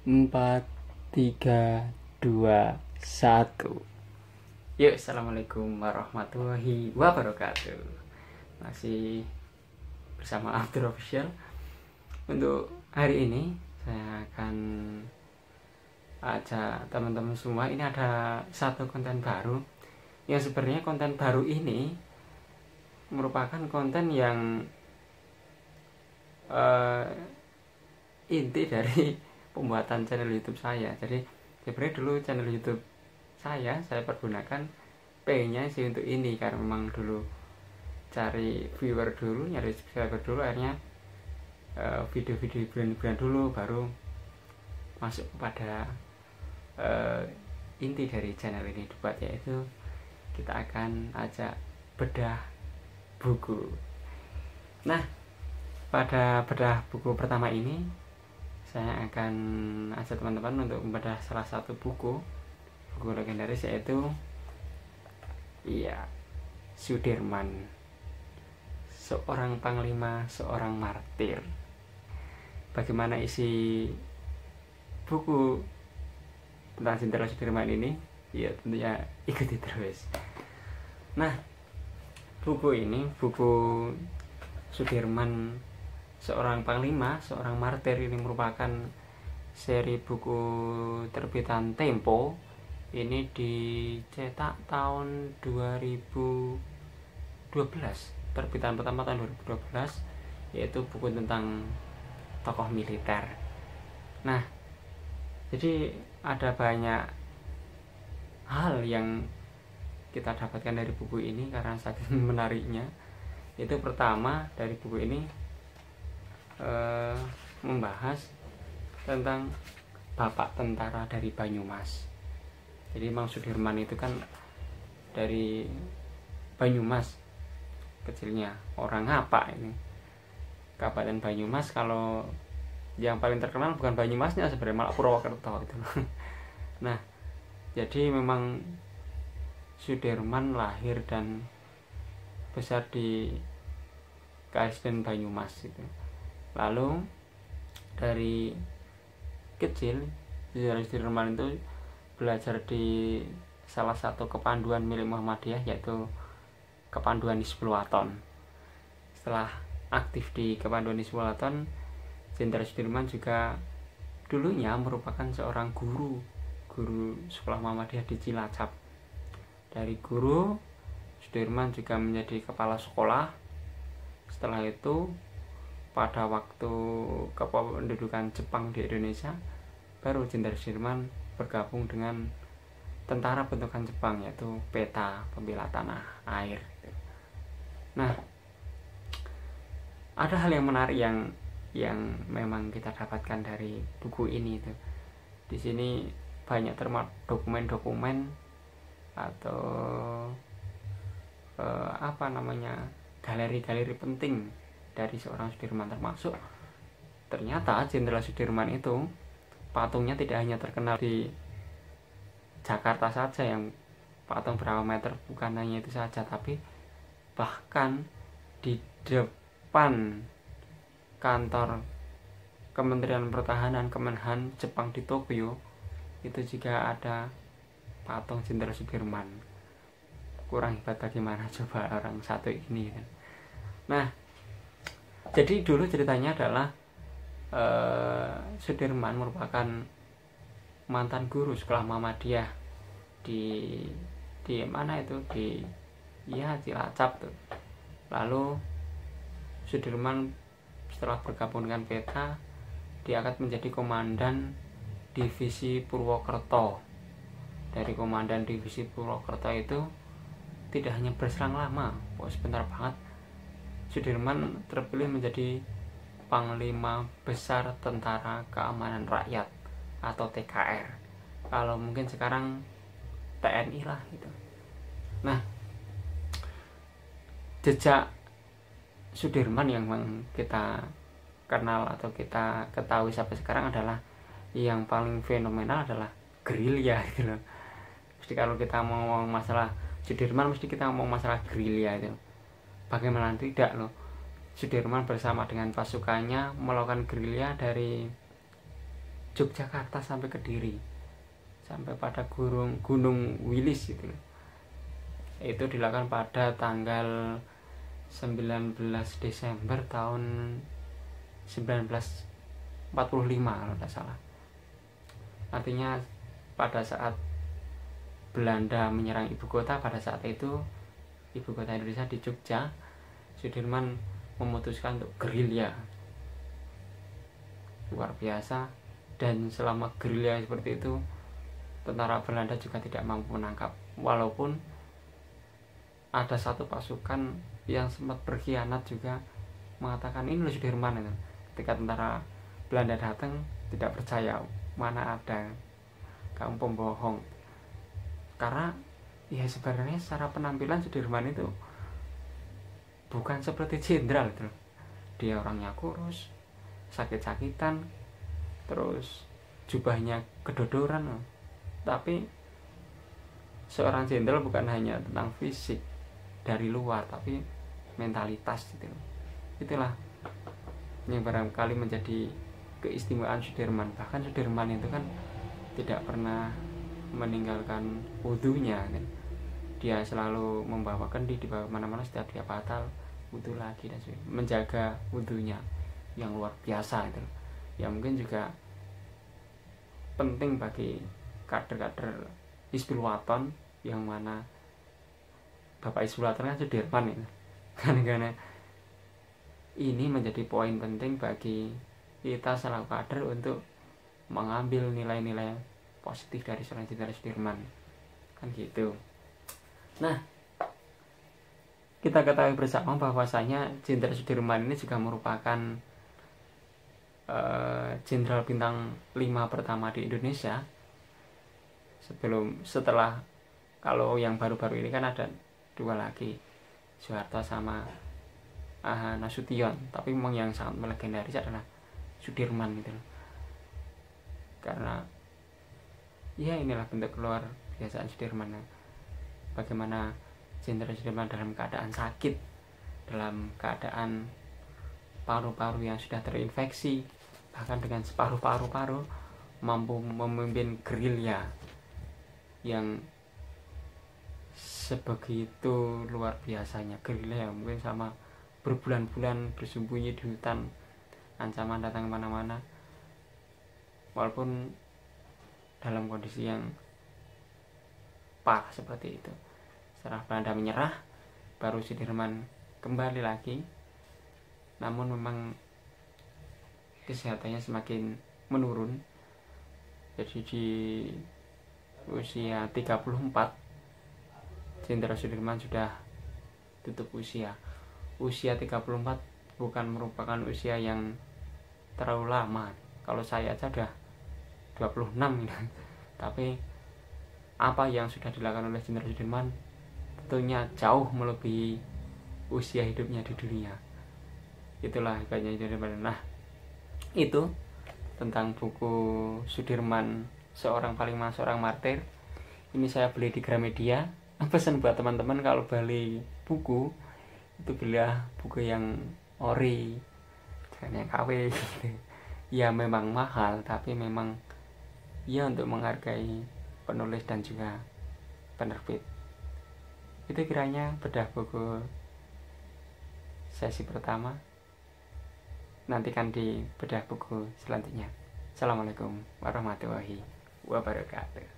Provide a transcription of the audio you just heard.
4, 3, 2, 1. Yuk, assalamualaikum warahmatullahi wabarakatuh. Masih bersama Abdur Official. Untuk hari ini saya akan ajak teman-teman semua. Ini ada satu konten baru. Yang sebenarnya konten baru ini merupakan konten yang inti dari pembuatan channel YouTube saya. Jadi sebenarnya dulu channel YouTube saya pergunakan pengennya sih untuk ini, karena memang dulu cari viewer dulu, nyari subscriber dulu, akhirnya video-video bulan-bulan dulu baru masuk kepada inti dari channel ini dibuat, yaitu kita akan ajak bedah buku. Nah, pada bedah buku pertama ini saya akan ajak teman-teman untuk membedah salah satu buku legendaris, yaitu Sudirman, seorang panglima, seorang martir. Bagaimana isi buku tentang Jenderal Sudirman ini? Ya tentunya ikuti terus. Nah, buku Sudirman, seorang panglima, seorang martir ini merupakan seri buku terbitan Tempo. Ini dicetak tahun 2012, terbitan pertama tahun 2012, yaitu buku tentang tokoh militer. Nah, jadi ada banyak hal yang kita dapatkan dari buku ini karena saking menariknya. Itu pertama, dari buku ini membahas tentang bapak tentara dari Banyumas. Jadi Mang Sudirman itu kan dari Banyumas kecilnya. Orang apa ini? Kabupaten Banyumas. Kalau yang paling terkenal bukan Banyumasnya sebenarnya, malah Purwokerto itu. Nah, jadi memang Sudirman lahir dan besar di KSD Banyumas itu. Lalu dari kecil Sudirman itu belajar di salah satu kepanduan milik Muhammadiyah, yaitu Kepanduan Hizbul Wathon. Setelah aktif di Kepanduan Hizbul Wathon, Jenderal Sudirman juga dulunya merupakan seorang guru sekolah Muhammadiyah di Cilacap. Dari guru, Sudirman juga menjadi kepala sekolah. Setelah itu, pada waktu kependudukan Jepang di Indonesia, baru Jenderal Sudirman bergabung dengan tentara bentukan Jepang, yaitu PETA, Pembela Tanah Air. Nah, ada hal yang menarik yang memang kita dapatkan dari buku ini itu. Di sini banyak terdapat dokumen-dokumen atau galeri-galeri penting dari seorang Sudirman, termasuk ternyata Jenderal Sudirman itu patungnya tidak hanya terkenal di Jakarta saja, yang patung berapa meter, bukan hanya itu saja, tapi bahkan di depan kantor Kementerian Pertahanan Kemenhan Jepang di Tokyo itu juga ada patung Jenderal Sudirman. Kurang hebat bagaimana coba orang satu ini kan. Nah, jadi dulu ceritanya adalah Sudirman merupakan mantan guru sekolah Muhammadiyah di mana itu, di Cilacap tuh. Lalu Sudirman setelah bergabung dengan PETA, diangkat menjadi komandan divisi Purwokerto. Dari komandan divisi Purwokerto itu tidak hanya berserang lama, sebentar banget, Sudirman terpilih menjadi Panglima Besar Tentara Keamanan Rakyat atau TKR. Kalau mungkin sekarang TNI lah gitu. Nah, jejak Sudirman yang kita kenal atau kita ketahui sampai sekarang adalah yang paling fenomenal adalah gerilya gitu loh. Mesti kalau kita mau ngomong masalah Sudirman, mesti kita ngomong masalah gerilya itu. Bagaimana tidak loh, Sudirman bersama dengan pasukannya melakukan gerilya dari Yogyakarta sampai Kediri, sampai pada Gunung Wilis gitu. Itu dilakukan pada tanggal 19 Desember tahun 1945 kalau tidak salah. Artinya pada saat Belanda menyerang ibu kota, pada saat itu ibu kota Indonesia di Jogja, Sudirman memutuskan untuk gerilya luar biasa. Dan selama gerilya seperti itu, tentara Belanda juga tidak mampu menangkap, walaupun ada satu pasukan yang sempat berkhianat juga mengatakan ini loh Sudirman itu. Ketika tentara Belanda datang, tidak percaya, mana ada, kamu pembohong. Karena ya sebenarnya secara penampilan Sudirman itu bukan seperti jenderal gitu. Dia orangnya kurus, sakit-sakitan, terus jubahnya kedodoran. Tapi seorang jenderal bukan hanya tentang fisik dari luar, tapi mentalitas gitu. Itulah yang barangkali menjadi keistimewaan Sudirman. Bahkan Sudirman itu kan tidak pernah meninggalkan wudhunya kan. Dia selalu membawa kendi di bawah mana-mana, setiap dia batal wudhu lagi dan sebagainya. Menjaga wudhunya yang luar biasa itu. Ya mungkin juga penting bagi kader-kader Hizbul Wathan, yang mana Bapak Hizbul Wathan kan Sudirman itu. Karena ini menjadi poin penting bagi kita selaku kader untuk mengambil nilai-nilai positif dari seorang Jenderal Sudirman, kan gitu. Nah, kita ketahui bersama bahwasanya Jenderal Sudirman ini juga merupakan jenderal bintang 5 pertama di Indonesia. Setelah kalau yang baru-baru ini kan ada 2 lagi, Soeharto sama Nasution. Tapi memang yang sangat melegendaris adalah Sudirman gitu. Karena ya inilah bentuk keluar biasaan Sudirman. Bagaimana Jenderal Sudirman dalam keadaan sakit, dalam keadaan paru-paru yang sudah terinfeksi, bahkan dengan separuh paru-paru mampu memimpin gerilya yang sebegitu luar biasanya. Gerilya yang mungkin sama berbulan-bulan bersembunyi di hutan, ancaman datang kemana-mana, walaupun dalam kondisi yang parah seperti itu. Setelah Belanda menyerah, baru Sudirman kembali lagi. Namun memang kesehatannya semakin menurun. Jadi di usia 34 Jenderal Sudirman sudah tutup usia. Usia 34 bukan merupakan usia yang terlalu lama. Kalau saya aja udah 26 tapi apa yang sudah dilakukan oleh Jenderal Sudirman tentunya jauh melebihi usia hidupnya di dunia. Itulah hebatnya Sudirman. Nah, itu tentang buku Sudirman, seorang Panglima seorang martir. Ini saya beli di Gramedia. Pesan buat teman-teman, kalau beli buku itu belilah buku yang ori, jangan yang KW gitu. Ya memang mahal, tapi memang ya untuk menghargai penulis dan juga penerbit. Itu kiranya bedah buku sesi pertama. Nantikan di bedah buku selanjutnya. Assalamualaikum warahmatullahi wabarakatuh.